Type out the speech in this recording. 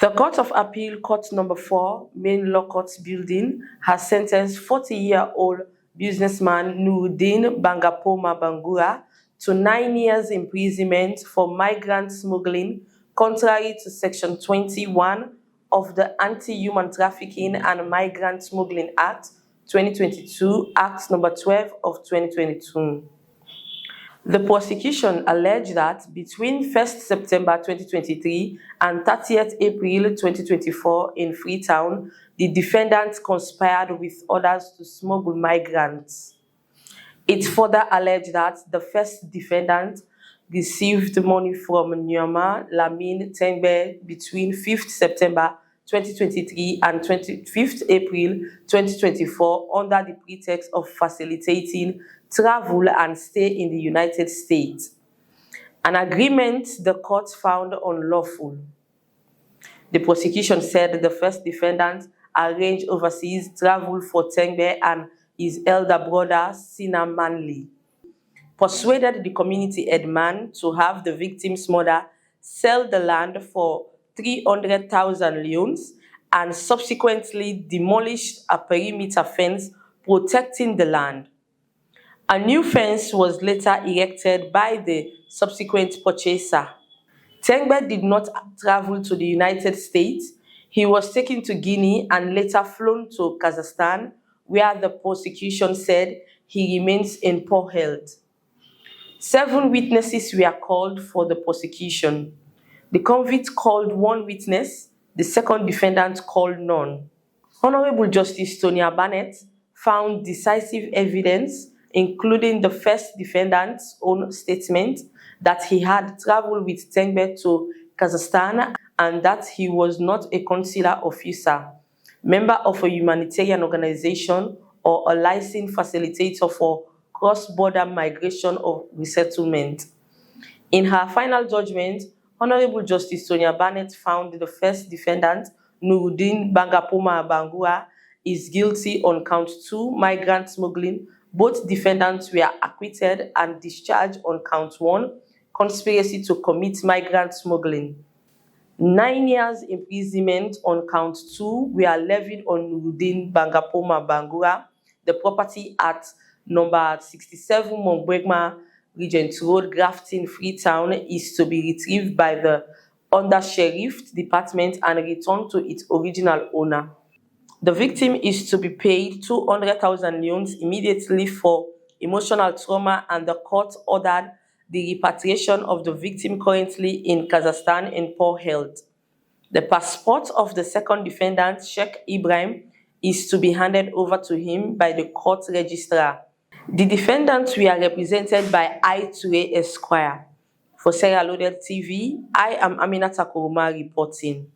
The Court of Appeal, Court Number 4, Main Law Courts Building, has sentenced 40-year-old businessman Nuru Deen Bangapoma Bangura to 9 years imprisonment for migrant smuggling, contrary to Section 21 of the Anti-Human Trafficking and Migrant Smuggling Act 2022, Act Number 12 of 2022. The prosecution alleged that between 1st September 2023 and 30th April 2024 in Freetown, the defendant conspired with others to smuggle migrants. It further alleged that the first defendant received money from Nyama Lamin Tengbe between 5th September 2023 and 25th April 2024 under the pretext of facilitating travel and stay in the United States, an agreement the court found unlawful. The prosecution said the first defendant arranged overseas travel for Tengbe and his elder brother, Sina Manley, persuaded the community headman to have the victim's mother sell the land for 300,000 leones and subsequently demolished a perimeter fence protecting the land. A new fence was later erected by the subsequent purchaser. Tengbe did not travel to the United States. He was taken to Guinea and later flown to Kazakhstan, where the prosecution said he remains in poor health. 7 witnesses were called for the prosecution. The convict called 1 witness, the second defendant called none. Honorable Justice Tonia Barnett found decisive evidence, including the first defendant's own statement that he had traveled with Tengbe to Kazakhstan and that he was not a consular officer, member of a humanitarian organization, or a licensed facilitator for cross-border migration or resettlement. In her final judgment, Honorable Justice Tonia Barnett found the first defendant, Nuru Deen Bangapoma Bangura, is guilty on count 2, migrant smuggling. Both defendants were acquitted and discharged on count 1, conspiracy to commit migrant smuggling. 9 years imprisonment on count 2 were levied on Nuru Deen Bangapoma Bangura. The property at number 67 Mongbegma Regent Road, Grafton, Freetown, is to be retrieved by the Under-Sheriff Department and returned to its original owner. The victim is to be paid 200,000 leones immediately for emotional trauma, and the court ordered the repatriation of the victim, currently in Kazakhstan in poor health. The passport of the second defendant, Sheikh Ibrahim, is to be handed over to him by the court registrar. The defendants were represented by I2A Esquire. For Sarah Loaded TV, I am Aminata Kuruma reporting.